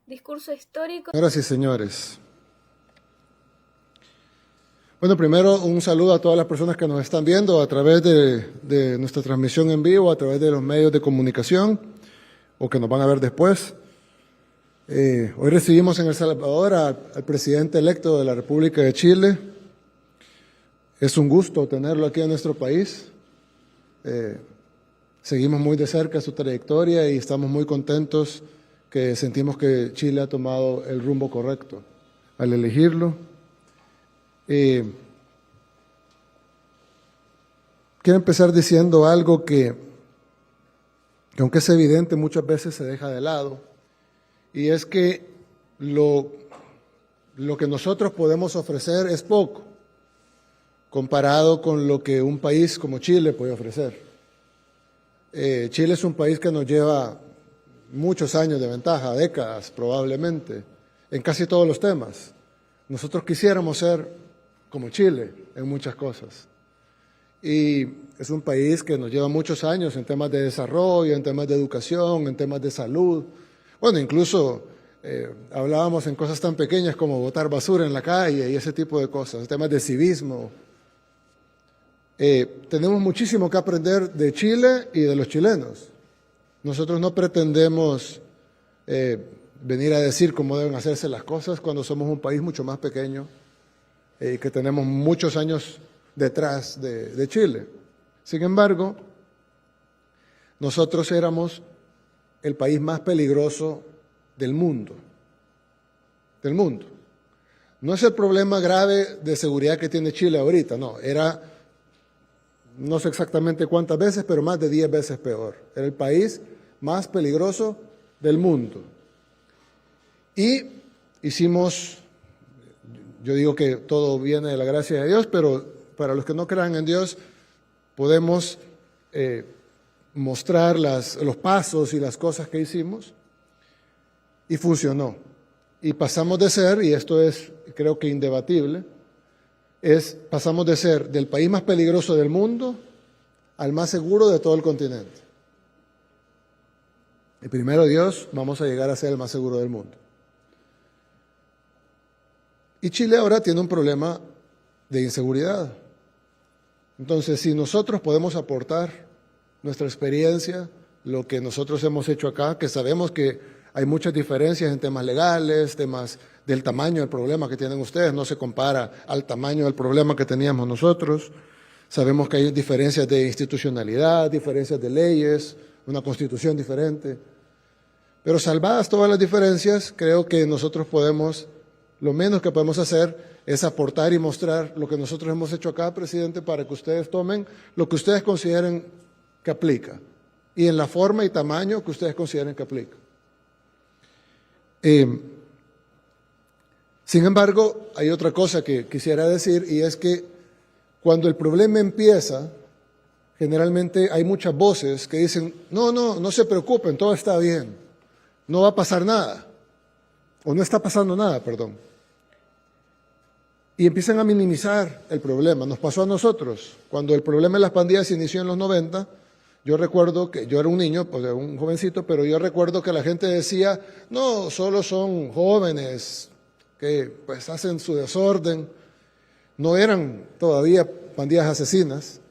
Discurso histórico. Señoras y señores. Bueno, primero un saludo a todas las personas que nos están viendo a través de nuestra transmisión en vivo, a través de los medios de comunicación o que nos van a ver después. Hoy recibimos en El Salvador al presidente electo de la República de Chile. Es un gusto tenerlo aquí en nuestro país. Seguimos muy de cerca su trayectoria y estamos muy contentos que sentimos que Chile ha tomado el rumbo correcto al elegirlo. Quiero empezar diciendo algo que aunque es evidente, muchas veces se deja de lado, y es que lo que nosotros podemos ofrecer es poco comparado con lo que un país como Chile puede ofrecer. Chile es un país que nos lleva muchos años de ventaja, décadas probablemente, en casi todos los temas. Nosotros quisiéramos ser como Chile en muchas cosas. Y es un país que nos lleva muchos años en temas de desarrollo, en temas de educación, en temas de salud. Bueno, incluso hablábamos en cosas tan pequeñas como botar basura en la calle y ese tipo de cosas, temas de civismo. Tenemos muchísimo que aprender de Chile y de los chilenos. Nosotros no pretendemos venir a decir cómo deben hacerse las cosas cuando somos un país mucho más pequeño y que tenemos muchos años detrás de Chile. Sin embargo, nosotros éramos el país más peligroso del mundo. Del mundo. No es el problema grave de seguridad que tiene Chile ahorita, no. Era, no sé exactamente cuántas veces, pero más de 10 veces peor. Era el país más peligroso del mundo. Y hicimos, yo digo que todo viene de la gracia de Dios, pero para los que no crean en Dios, podemos mostrar los pasos y las cosas que hicimos, y funcionó. Y pasamos de ser, y esto es creo que indebatible, pasamos de ser del país más peligroso del mundo al más seguro de todo el continente. Y primero Dios, vamos a llegar a ser el más seguro del mundo. Y Chile ahora tiene un problema de inseguridad. Entonces, si nosotros podemos aportar nuestra experiencia, lo que nosotros hemos hecho acá, que sabemos que hay muchas diferencias en temas legales, temas del tamaño del problema que tienen ustedes, no se compara al tamaño del problema que teníamos nosotros. Sabemos que hay diferencias de institucionalidad, diferencias de leyes, una constitución diferente. Pero salvadas todas las diferencias, creo que nosotros podemos, lo menos que podemos hacer es aportar y mostrar lo que nosotros hemos hecho acá, presidente, para que ustedes tomen lo que ustedes consideren que aplica y en la forma y tamaño que ustedes consideren que aplica. Sin embargo, hay otra cosa que quisiera decir, y es que cuando el problema empieza, generalmente hay muchas voces que dicen, no se preocupen, todo está bien, no va a pasar nada, o no está pasando nada, perdón. Y empiezan a minimizar el problema. Nos pasó a nosotros. Cuando el problema de las pandillas se inició en los 90, yo recuerdo que yo era un niño, pues un jovencito, pero yo recuerdo que la gente decía, no, solo son jóvenes que pues hacen su desorden. No eran todavía pandillas asesinas.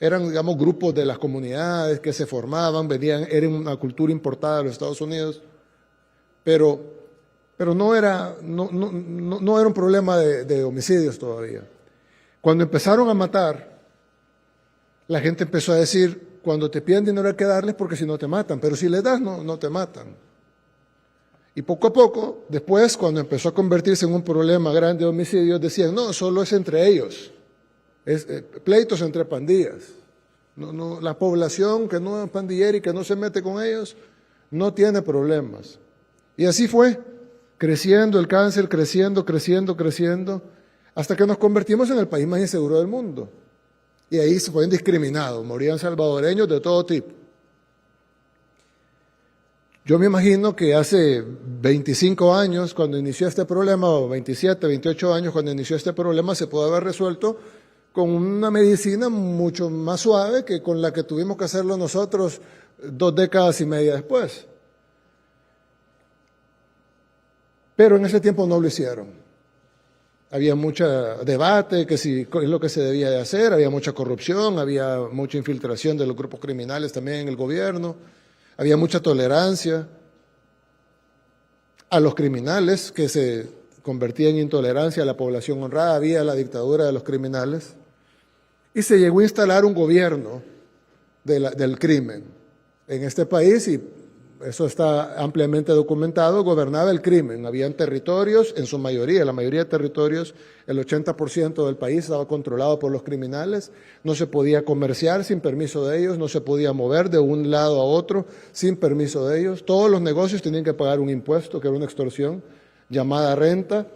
Eran, digamos, grupos de las comunidades que se formaban, era una cultura importada de los Estados Unidos, pero no era un problema de homicidios todavía. Cuando empezaron a matar, la gente empezó a decir, cuando te piden dinero hay que darles porque si no te matan, pero si les das no te matan. Y poco a poco, después, cuando empezó a convertirse en un problema grande de homicidios, decían, no, solo es entre ellos, es pleitos entre pandillas. La población que no es pandillera y que no se mete con ellos, no tiene problemas. Y así fue, creciendo el cáncer, creciendo, hasta que nos convertimos en el país más inseguro del mundo. Y ahí se fueron discriminados, morían salvadoreños de todo tipo. Yo me imagino que hace 25 años, cuando inició este problema, o 27, 28 años, cuando inició este problema, se pudo haber resuelto con una medicina mucho más suave que con la que tuvimos que hacerlo nosotros 2 décadas y media después. Pero en ese tiempo no lo hicieron. Había mucho debate, que si es lo que se debía de hacer, había mucha corrupción, había mucha infiltración de los grupos criminales también en el gobierno, había mucha tolerancia a los criminales que se convertía en intolerancia a la población honrada, había la dictadura de los criminales, y se llegó a instalar un gobierno del crimen en este país, y eso está ampliamente documentado. Gobernaba el crimen, habían territorios, en su mayoría, la mayoría de territorios, el 80% del país estaba controlado por los criminales, no se podía comerciar sin permiso de ellos, no se podía mover de un lado a otro sin permiso de ellos, todos los negocios tenían que pagar un impuesto, que era una extorsión, llamada renta.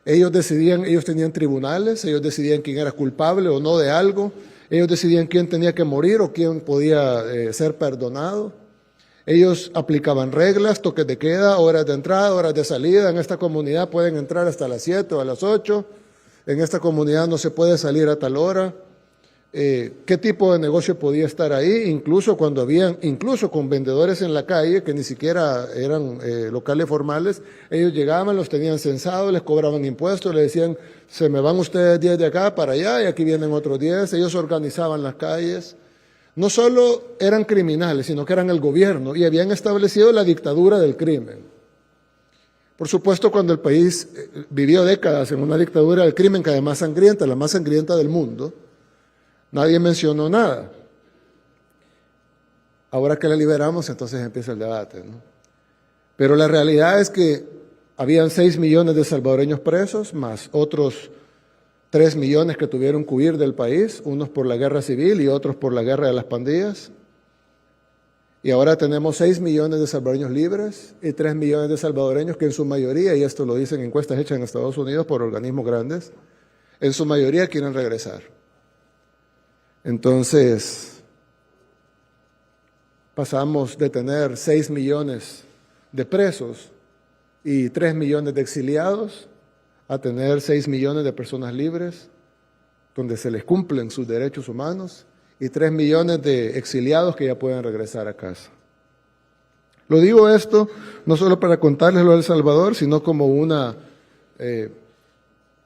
Ellos decidían, ellos tenían tribunales, ellos decidían quién era culpable o no de algo, ellos decidían quién tenía que morir o quién podía ser perdonado. Ellos aplicaban reglas, toques de queda, horas de entrada, horas de salida. En esta comunidad pueden entrar hasta las 7 o a las 8, en esta comunidad no se puede salir a tal hora. ¿Qué tipo de negocio podía estar ahí? Incluso con vendedores en la calle, que ni siquiera eran locales formales, ellos llegaban, los tenían censados, les cobraban impuestos, les decían, se me van ustedes 10 de acá para allá y aquí vienen otros 10. Ellos organizaban las calles. No solo eran criminales, sino que eran el gobierno y habían establecido la dictadura del crimen. Por supuesto, cuando el país vivió décadas en una dictadura del crimen, que además sangrienta, la más sangrienta del mundo, nadie mencionó nada. Ahora que la liberamos, entonces empieza el debate, ¿no? Pero la realidad es que habían 6 millones de salvadoreños presos, más otros 3 millones que tuvieron que huir del país, unos por la guerra civil y otros por la guerra de las pandillas. Y ahora tenemos 6 millones de salvadoreños libres y 3 millones de salvadoreños que en su mayoría, y esto lo dicen encuestas hechas en Estados Unidos por organismos grandes, en su mayoría quieren regresar. Entonces, pasamos de tener 6 millones de presos y 3 millones de exiliados a tener 6 millones de personas libres, donde se les cumplen sus derechos humanos, y 3 millones de exiliados que ya pueden regresar a casa. Lo digo esto no solo para contarles lo de El Salvador, sino como una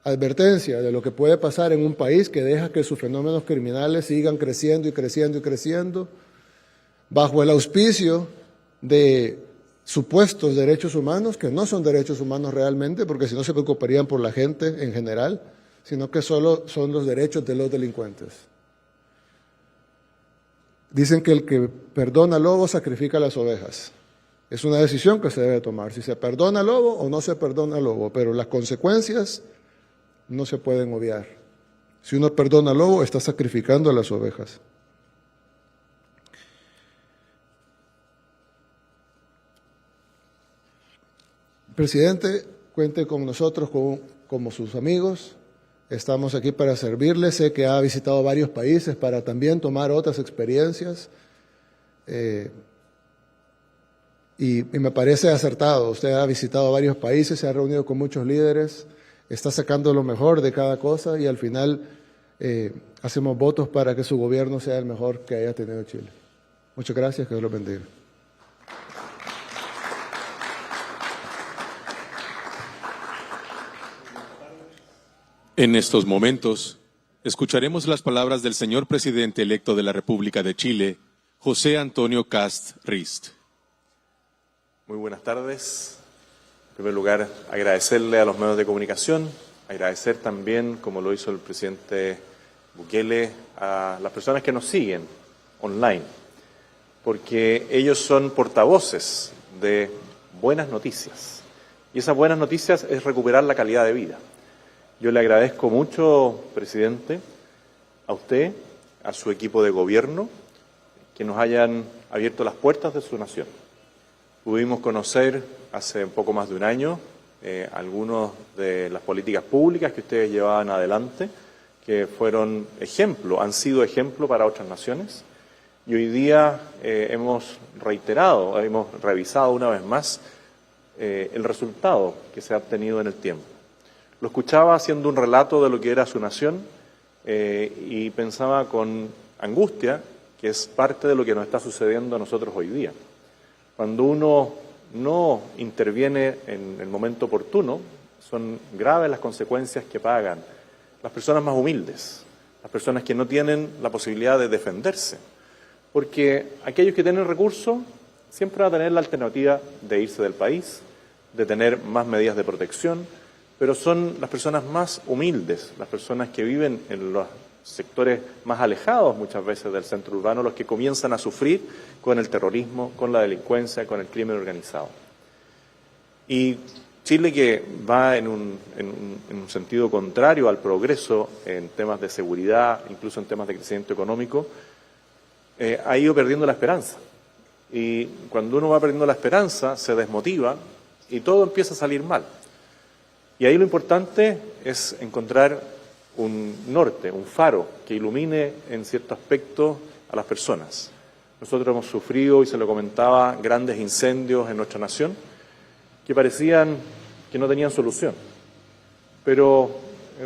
advertencia de lo que puede pasar en un país que deja que sus fenómenos criminales sigan creciendo y creciendo y creciendo, bajo el auspicio de supuestos derechos humanos, que no son derechos humanos realmente, porque si no se preocuparían por la gente en general, sino que solo son los derechos de los delincuentes. Dicen que el que perdona al lobo sacrifica las ovejas. Es una decisión que se debe tomar, si se perdona al lobo o no se perdona al lobo, pero las consecuencias no se pueden obviar. Si uno perdona al lobo, está sacrificando a las ovejas. Presidente, cuente con nosotros como sus amigos. Estamos aquí para servirle. Sé que ha visitado varios países para también tomar otras experiencias. Y me parece acertado. Usted ha visitado varios países, se ha reunido con muchos líderes, está sacando lo mejor de cada cosa y al final hacemos votos para que su gobierno sea el mejor que haya tenido Chile. Muchas gracias, que Dios los bendiga. En estos momentos, escucharemos las palabras del señor presidente electo de la República de Chile, José Antonio Kast Rist. Muy buenas tardes. En primer lugar, agradecerle a los medios de comunicación, agradecer también, como lo hizo el presidente Bukele, a las personas que nos siguen online, porque ellos son portavoces de buenas noticias. Y esas buenas noticias es recuperar la calidad de vida. Yo le agradezco mucho, presidente, a usted, a su equipo de gobierno, que nos hayan abierto las puertas de su nación. Pudimos conocer hace un poco más de un año algunas de las políticas públicas que ustedes llevaban adelante, que fueron ejemplo, han sido ejemplo para otras naciones. Y hoy día hemos revisado una vez más el resultado que se ha obtenido en el tiempo. Lo escuchaba haciendo un relato de lo que era su nación y pensaba con angustia que es parte de lo que nos está sucediendo a nosotros hoy día. Cuando uno no interviene en el momento oportuno, son graves las consecuencias que pagan las personas más humildes, las personas que no tienen la posibilidad de defenderse. Porque aquellos que tienen recursos siempre van a tener la alternativa de irse del país, de tener más medidas de protección, pero son las personas más humildes, las personas que viven en los sectores más alejados muchas veces del centro urbano, los que comienzan a sufrir con el terrorismo, con la delincuencia, con el crimen organizado. Y Chile, que va en un sentido contrario al progreso en temas de seguridad, incluso en temas de crecimiento económico, ha ido perdiendo la esperanza. Y cuando uno va perdiendo la esperanza, se desmotiva y todo empieza a salir mal. Y ahí lo importante es encontrar un norte, un faro que ilumine en cierto aspecto a las personas. Nosotros hemos sufrido, y se lo comentaba, grandes incendios en nuestra nación que parecían que no tenían solución. Pero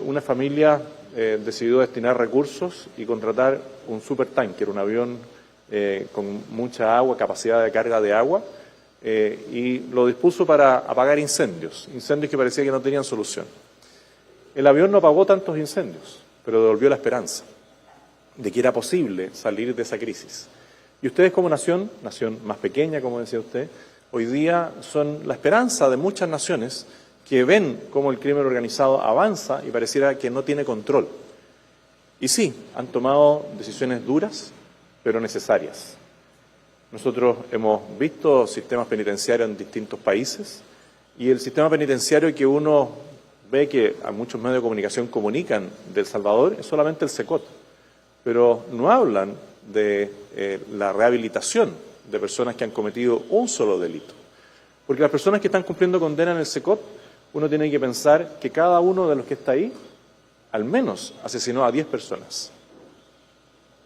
una familia decidió destinar recursos y contratar un supertanker, un avión con mucha agua, capacidad de carga de agua, y lo dispuso para apagar incendios que parecía que no tenían solución. El avión no apagó tantos incendios, pero devolvió la esperanza de que era posible salir de esa crisis. Y ustedes como nación más pequeña, como decía usted, hoy día son la esperanza de muchas naciones que ven cómo el crimen organizado avanza y pareciera que no tiene control. Y sí, han tomado decisiones duras, pero necesarias. Nosotros hemos visto sistemas penitenciarios en distintos países y el sistema penitenciario que uno ve que a muchos medios de comunicación comunican de El Salvador es solamente el SECOT, pero no hablan de la rehabilitación de personas que han cometido un solo delito. Porque las personas que están cumpliendo condena en el SECOT, uno tiene que pensar que cada uno de los que está ahí, al menos asesinó a 10 personas.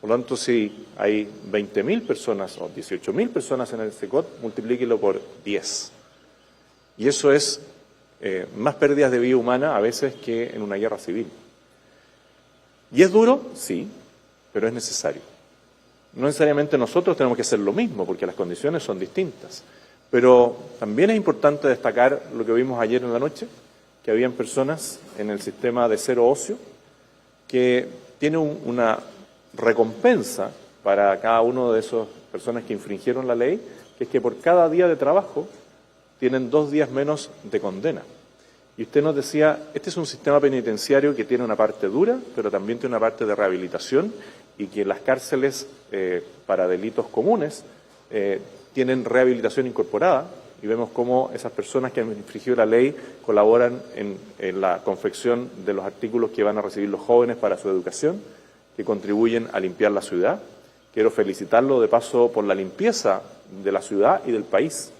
Por lo tanto, si hay 20.000 personas o 18.000 personas en el SECOT, multiplíquelo por 10. Y eso es más pérdidas de vida humana a veces que en una guerra civil. ¿Y es duro? Sí, pero es necesario. No necesariamente nosotros tenemos que hacer lo mismo, porque las condiciones son distintas. Pero también es importante destacar lo que vimos ayer en la noche, que habían personas en el sistema de cero ocio que tienen una recompensa para cada uno de esas personas que infringieron la ley, que es que por cada día de trabajo tienen 2 días menos de condena. Y usted nos decía, este es un sistema penitenciario que tiene una parte dura, pero también tiene una parte de rehabilitación y que las cárceles para delitos comunes tienen rehabilitación incorporada y vemos cómo esas personas que han infringido la ley colaboran en la confección de los artículos que van a recibir los jóvenes para su educación, que contribuyen a limpiar la ciudad. Quiero felicitarlo de paso por la limpieza de la ciudad y del país,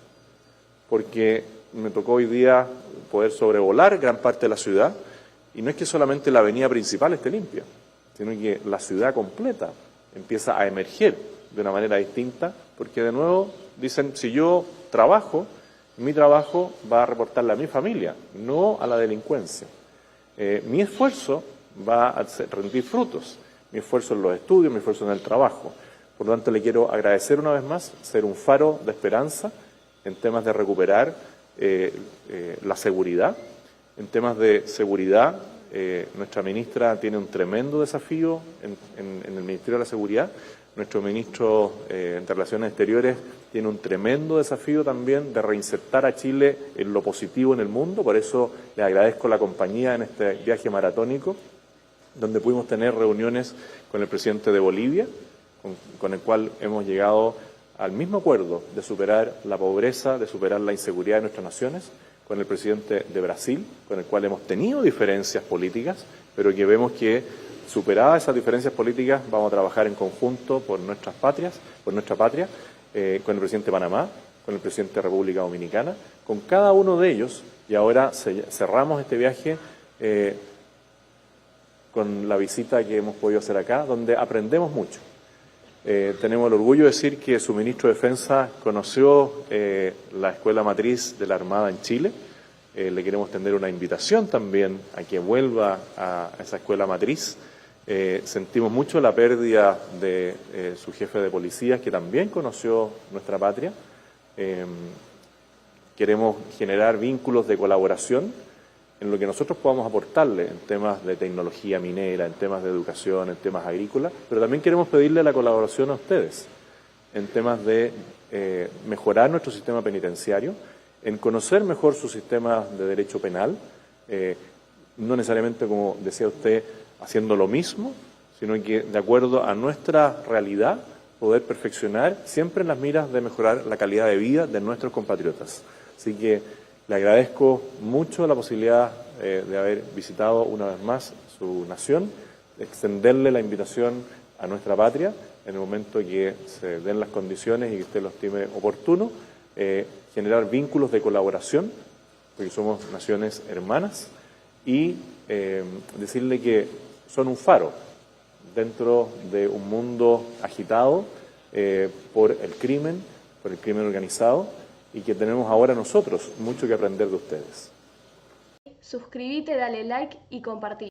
porque me tocó hoy día poder sobrevolar gran parte de la ciudad y no es que solamente la avenida principal esté limpia, sino que la ciudad completa empieza a emerger de una manera distinta, porque de nuevo dicen, si yo trabajo, mi trabajo va a reportarle a mi familia, no a la delincuencia. Mi esfuerzo va a rendir frutos, mi esfuerzo en los estudios, mi esfuerzo en el trabajo. Por lo tanto, le quiero agradecer una vez más, ser un faro de esperanza en temas de recuperar la seguridad. En temas de seguridad, nuestra ministra tiene un tremendo desafío en el Ministerio de la Seguridad. Nuestro ministro de Relaciones Exteriores tiene un tremendo desafío también de reinsertar a Chile en lo positivo en el mundo. Por eso le agradezco la compañía en este viaje maratónico, donde pudimos tener reuniones con el presidente de Bolivia, con el cual hemos llegado al mismo acuerdo de superar la pobreza, de superar la inseguridad de nuestras naciones, con el presidente de Brasil, con el cual hemos tenido diferencias políticas, pero que vemos que superadas esas diferencias políticas vamos a trabajar en conjunto por nuestras patrias, por nuestra patria, con el presidente de Panamá, con el presidente de República Dominicana, con cada uno de ellos, y ahora cerramos este viaje con la visita que hemos podido hacer acá, donde aprendemos mucho. Tenemos el orgullo de decir que su ministro de Defensa conoció la escuela matriz de la Armada en Chile. Le queremos extender una invitación también a que vuelva a esa escuela matriz. Sentimos mucho la pérdida de su jefe de policías, que también conoció nuestra patria. queremos generar vínculos de colaboración en lo que nosotros podamos aportarle en temas de tecnología minera, en temas de educación, en temas agrícolas, pero también queremos pedirle la colaboración a ustedes en temas de mejorar nuestro sistema penitenciario, en conocer mejor su sistema de derecho penal, no necesariamente, como decía usted, haciendo lo mismo, sino que de acuerdo a nuestra realidad poder perfeccionar siempre en las miras de mejorar la calidad de vida de nuestros compatriotas. Así que le agradezco mucho la posibilidad de haber visitado una vez más su nación, extenderle la invitación a nuestra patria en el momento que se den las condiciones y que usted lo estime oportuno, generar vínculos de colaboración, porque somos naciones hermanas, y decirle que son un faro dentro de un mundo agitado por el crimen organizado, y que tenemos ahora nosotros mucho que aprender de ustedes. Suscríbete, dale like y compartí.